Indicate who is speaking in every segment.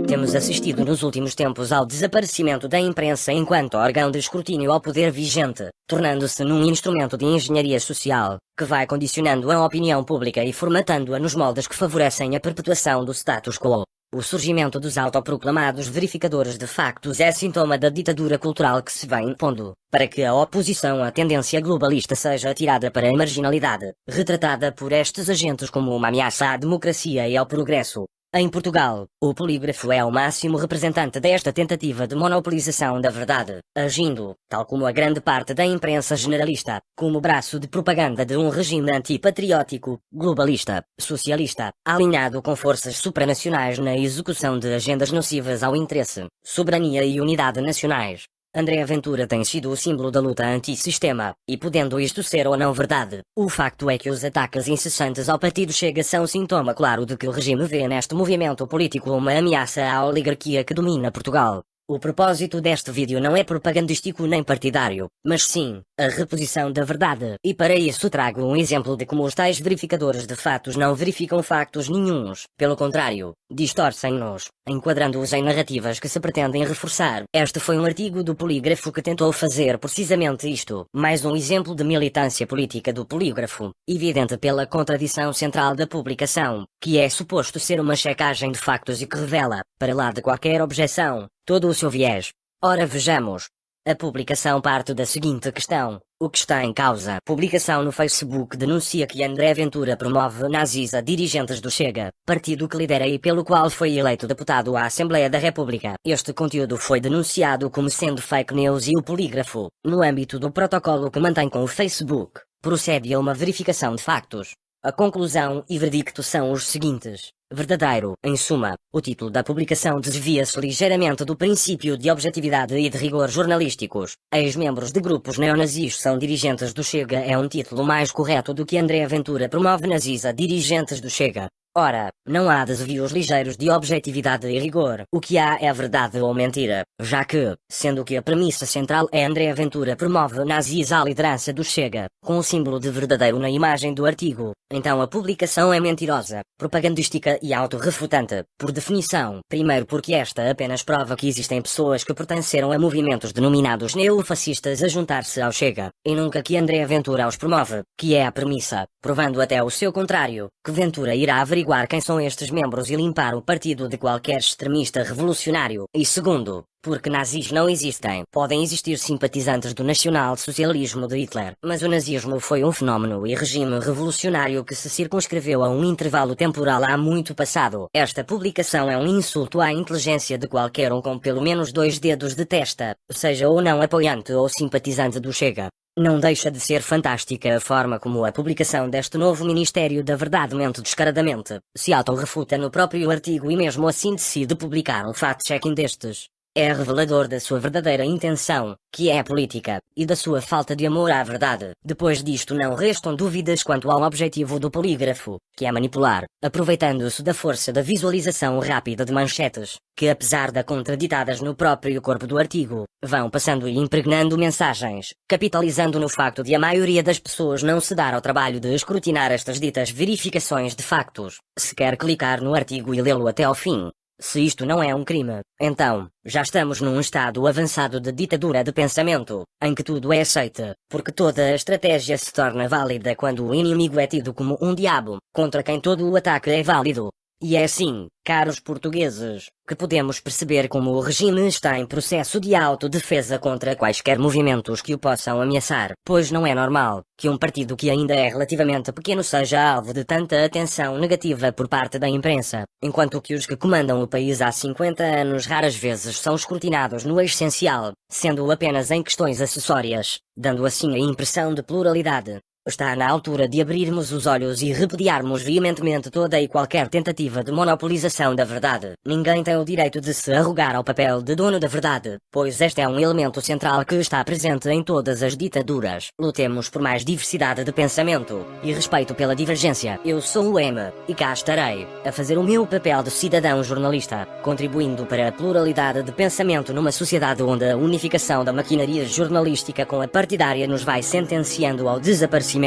Speaker 1: Temos assistido nos últimos tempos ao desaparecimento da imprensa enquanto órgão de escrutínio ao poder vigente, tornando-se num instrumento de engenharia social, que vai condicionando a opinião pública e formatando-a nos moldes que favorecem a perpetuação do status quo. O surgimento dos autoproclamados verificadores de factos é sintoma da ditadura cultural que se vai impondo, para que a oposição à tendência globalista seja atirada para a marginalidade, retratada por estes agentes como uma ameaça à democracia e ao progresso. Em Portugal, o polígrafo é o máximo representante desta tentativa de monopolização da verdade, agindo, tal como a grande parte da imprensa generalista, como braço de propaganda de um regime antipatriótico, globalista, socialista, alinhado com forças supranacionais na execução de agendas nocivas ao interesse, soberania e unidade nacionais. André Ventura tem sido o símbolo da luta antissistema, e podendo isto ser ou não verdade, o facto é que os ataques incessantes ao partido Chega são sintoma claro de que o regime vê neste movimento político uma ameaça à oligarquia que domina Portugal. O propósito deste vídeo não é propagandístico nem partidário, mas sim, a reposição da verdade, e para isso trago um exemplo de como os tais verificadores de fatos não verificam factos nenhuns, pelo contrário, distorcem-nos, enquadrando-os em narrativas que se pretendem reforçar. Este foi um artigo do Polígrafo que tentou fazer precisamente isto, mais um exemplo de militância política do Polígrafo, evidente pela contradição central da publicação, que é suposto ser uma checagem de factos e que revela, para lá de qualquer objeção, todo o seu viés. Ora vejamos. A publicação parte da seguinte questão: o que está em causa? Publicação no Facebook denuncia que André Ventura promove nazis a dirigentes do Chega, partido que lidera e pelo qual foi eleito deputado à Assembleia da República. Este conteúdo foi denunciado como sendo fake news e o Polígrafo, no âmbito do protocolo que mantém com o Facebook, procede a uma verificação de factos. A conclusão e verdicto são os seguintes. Verdadeiro. Em suma, o título da publicação desvia-se ligeiramente do princípio de objetividade e de rigor jornalísticos. Ex-membros de grupos neonazis são dirigentes do Chega é um título mais correto do que André Ventura promove nazis a dirigentes do Chega. Ora, não há desvios ligeiros de objetividade e rigor. O que há é verdade ou mentira, já que, sendo que a premissa central é André Ventura promove nazis à liderança do Chega, com o símbolo de verdadeiro na imagem do artigo, então a publicação é mentirosa, propagandística e autorrefutante, por definição. Primeiro porque esta apenas prova que existem pessoas que pertenceram a movimentos denominados neofascistas a juntar-se ao Chega, e nunca que André Ventura os promove, que é a premissa, provando até o seu contrário, que Ventura irá averiguar quem são estes membros e limpar o partido de qualquer extremista revolucionário. E segundo, porque nazis não existem. Podem existir simpatizantes do nacional-socialismo de Hitler, mas o nazismo foi um fenómeno e regime revolucionário que se circunscreveu a um intervalo temporal há muito passado. Esta publicação é um insulto à inteligência de qualquer um com pelo menos 2 dedos de testa, seja ou não apoiante ou simpatizante do Chega. Não deixa de ser fantástica a forma como a publicação deste novo Ministério da Verdade mente descaradamente, se autorrefuta no próprio artigo e mesmo assim decide publicar um fact-checking destes. É revelador da sua verdadeira intenção, que é a política, e da sua falta de amor à verdade. Depois disto não restam dúvidas quanto ao objetivo do Polígrafo, que é manipular, aproveitando-se da força da visualização rápida de manchetes, que apesar de contraditadas no próprio corpo do artigo, vão passando e impregnando mensagens, capitalizando no facto de a maioria das pessoas não se dar ao trabalho de escrutinar estas ditas verificações de factos, se quer clicar no artigo e lê-lo até ao fim. Se isto não é um crime, então, já estamos num estado avançado de ditadura de pensamento, em que tudo é aceite, porque toda a estratégia se torna válida quando o inimigo é tido como um diabo, contra quem todo o ataque é válido. E é assim, caros portugueses, que podemos perceber como o regime está em processo de autodefesa contra quaisquer movimentos que o possam ameaçar, pois não é normal que um partido que ainda é relativamente pequeno seja alvo de tanta atenção negativa por parte da imprensa, enquanto que os que comandam o país há 50 anos raras vezes são escrutinados no essencial, sendo apenas em questões acessórias, dando assim a impressão de pluralidade. Está na altura de abrirmos os olhos e repudiarmos veementemente toda e qualquer tentativa de monopolização da verdade. Ninguém tem o direito de se arrogar ao papel de dono da verdade, pois este é um elemento central que está presente em todas as ditaduras. Lutemos por mais diversidade de pensamento e respeito pela divergência. Eu sou o M, e cá estarei, a fazer o meu papel de cidadão jornalista, contribuindo para a pluralidade de pensamento numa sociedade onde a unificação da maquinaria jornalística com a partidária nos vai sentenciando ao desaparecimento,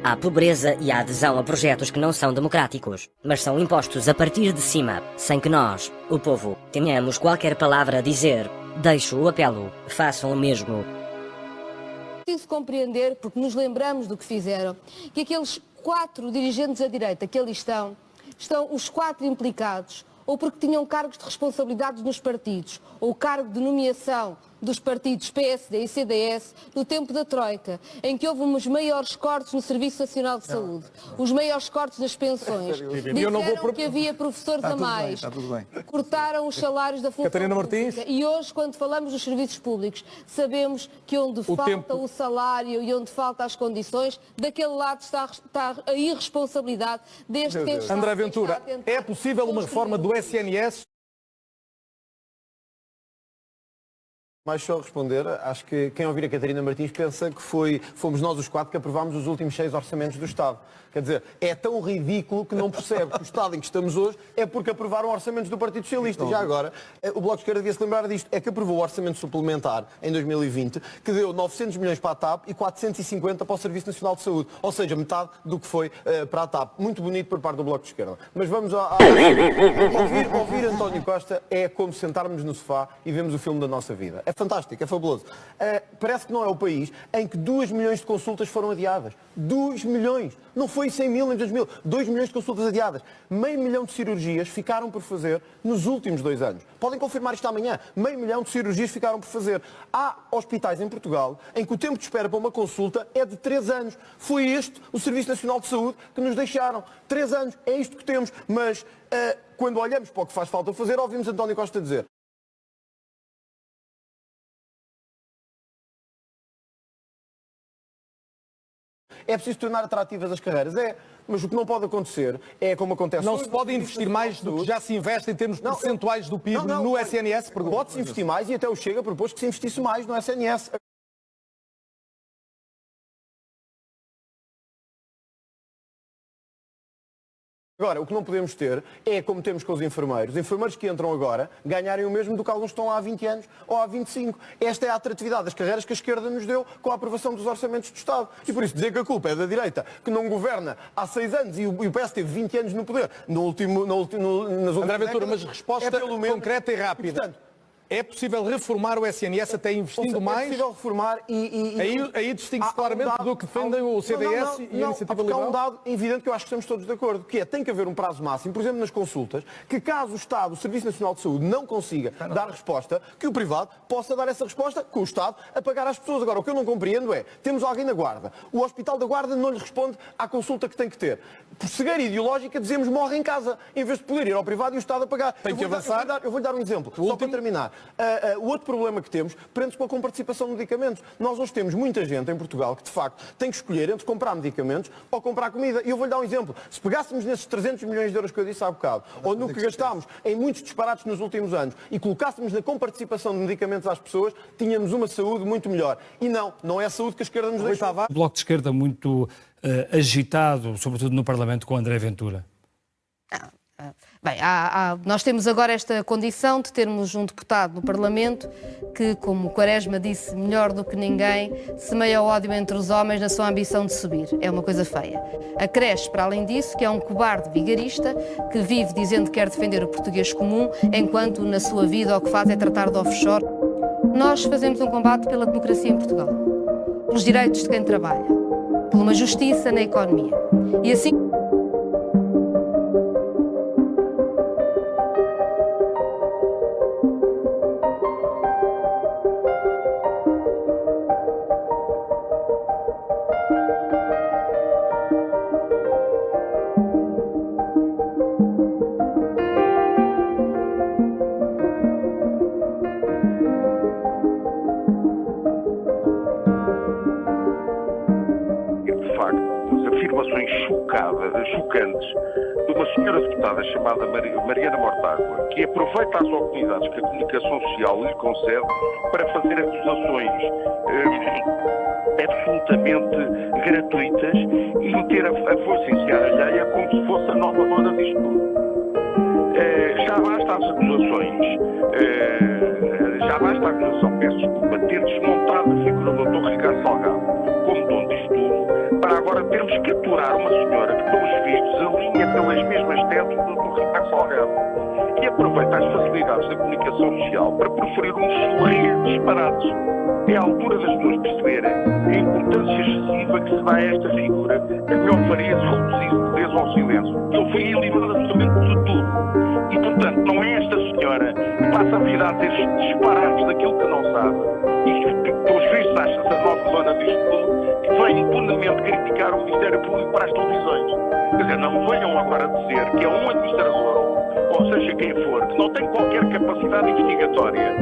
Speaker 1: à pobreza e à adesão a projetos que não são democráticos, mas são impostos a partir de cima, sem que nós, o povo, tenhamos qualquer palavra a dizer. Deixo o apelo, façam o mesmo.
Speaker 2: Preciso compreender, porque nos lembramos do que fizeram, que aqueles 4 dirigentes da direita que ali estão os 4 implicados, ou porque tinham cargos de responsabilidade nos partidos, ou cargo de nomeação dos partidos PSD e CDS no tempo da Troika, em que houve os maiores cortes no Serviço Nacional de Saúde, os maiores cortes nas pensões, disseram que havia professores a mais, cortaram os salários da função pública, e hoje, quando falamos dos serviços públicos, sabemos que onde falta o salário e onde falta as condições, daquele lado está a irresponsabilidade deste Estado.
Speaker 3: André Ventura, é possível uma reforma do SNS?
Speaker 4: Mais só responder, acho que quem ouvir a Catarina Martins pensa que fomos nós os 4 que aprovámos os últimos 6 orçamentos do Estado. Quer dizer, é tão ridículo que não percebe que o Estado em que estamos hoje é porque aprovaram orçamentos do Partido Socialista. Já agora, o Bloco de Esquerda devia se lembrar disto, é que aprovou o orçamento suplementar em 2020, que deu 900 milhões para a TAP e 450 para o Serviço Nacional de Saúde. Ou seja, metade do que foi para a TAP. Muito bonito por parte do Bloco de Esquerda. Mas vamos ouvir António Costa é como sentarmos no sofá e vemos o filme da nossa vida. É fantástico, é fabuloso. Parece que não é o país em que 2 milhões de consultas foram adiadas. 2 milhões! Não foi 100 mil em 2000. 2 milhões de consultas adiadas. Meio milhão de cirurgias ficaram por fazer nos últimos 2 anos. Podem confirmar isto amanhã. Meio milhão de cirurgias ficaram por fazer. Há hospitais em Portugal em que o tempo de espera para uma consulta é de 3 anos. Foi este o Serviço Nacional de Saúde que nos deixaram. 3 anos. É isto que temos. Mas quando olhamos para o que faz falta fazer, ouvimos António Costa dizer: é preciso tornar atrativas as carreiras. Mas o que não pode acontecer é como acontece...
Speaker 3: Não se pode investir mais do que já se investe em termos percentuais do PIB no SNS?
Speaker 4: Pode-se investir mais e até o Chega propôs que se investisse mais no SNS. Agora, o que não podemos ter é como temos com os enfermeiros que entram agora ganharem o mesmo do que alguns estão lá há 20 anos ou há 25. Esta é a atratividade das carreiras que a esquerda nos deu com a aprovação dos orçamentos do Estado. E por isso dizer que a culpa é da direita, que não governa há 6 anos e o PS teve 20 anos no poder. Nas últimas
Speaker 3: André Ventura, mas resposta concreta e rápida.
Speaker 4: E, portanto,
Speaker 3: é possível reformar o SNS até investindo mais?
Speaker 4: É possível reformar
Speaker 3: Aí distingue-se claramente do que defendem o CDS e a Iniciativa Liberal?
Speaker 4: Há um dado evidente que eu acho que estamos todos de acordo, que é, tem que haver um prazo máximo, por exemplo, nas consultas, que caso o Estado, o Serviço Nacional de Saúde, não consiga dar resposta, que o privado possa dar essa resposta com o Estado a pagar às pessoas. Agora, o que eu não compreendo é, temos alguém na Guarda, o Hospital da Guarda não lhe responde à consulta que tem que ter. Por cegueira ideológica, dizemos morre em casa, em vez de poder ir ao privado e o Estado a pagar.
Speaker 3: Tem que avançar.
Speaker 4: Eu vou-lhe dar um exemplo, só para terminar. O outro problema que temos prende-se com a comparticipação de medicamentos. Nós hoje temos muita gente em Portugal que, de facto, tem que escolher entre comprar medicamentos ou comprar comida. E eu vou-lhe dar um exemplo. Se pegássemos nesses 300 milhões de euros que eu disse há bocado, ou no que gastámos em muitos disparates nos últimos anos, e colocássemos na comparticipação de medicamentos às pessoas, tínhamos uma saúde muito melhor. E não é a saúde que a esquerda nos deixava.
Speaker 5: O Bloco de Esquerda muito agitado, sobretudo no Parlamento, com André Ventura.
Speaker 2: Bem, nós temos agora esta condição de termos um deputado no Parlamento que, como Quaresma disse, melhor do que ninguém, semeia o ódio entre os homens na sua ambição de subir. É uma coisa feia. Acresce, para além disso, que é um cobarde vigarista que vive dizendo que quer defender o português comum, enquanto na sua vida o que faz é tratar de offshore. Nós fazemos um combate pela democracia em Portugal, pelos direitos de quem trabalha, por uma justiça na economia. E assim...
Speaker 6: De facto, afirmações chocantes de uma senhora deputada chamada Mariana Mortágua, que aproveita as oportunidades que a comunicação social lhe concede para fazer acusações absolutamente gratuitas e meter a força em seara alheia como se fosse a nova dona disto tudo. Já basta as acusações, já basta a acusação, peço desculpa, ter desmontado a figura do Dr. Ricardo Salgado como dono disto tudo, para agora termos que aturar uma senhora que, pelos vistos, alinha pelas mesmas teses do Dr. Ricardo Salgado e aproveita as facilidades da comunicação social para proferir um churrilho de disparates. É a altura das pessoas perceberem a importância excessiva que se dá a esta figura, que melhor faria se reduzisse de vez ao silêncio. Ele foi eliminado absolutamente de tudo. E, portanto, não é esta senhora que passa a vida a ter disparates daquilo que não sabe e que, pelos vistos, acha-se a nova dona disto tudo, que vem impunemente criticar o Ministério Público para as televisões. Quer dizer, não venham agora dizer que é um administrador, ou seja quem for, que não tem qualquer capacidade investigatória,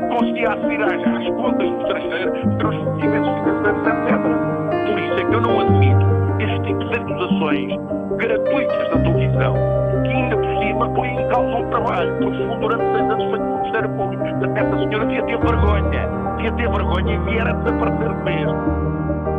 Speaker 6: conseguia aceder às contas do estrangeiro, para os investimentos financeiros, etc. Por isso é que eu não admito este tipo de acusações gratuitas da televisão, que ainda por cima põem em causa um trabalho, porque durante 6 anos foi no Ministério Público. Essa senhora devia ter vergonha e vier a desaparecer mesmo.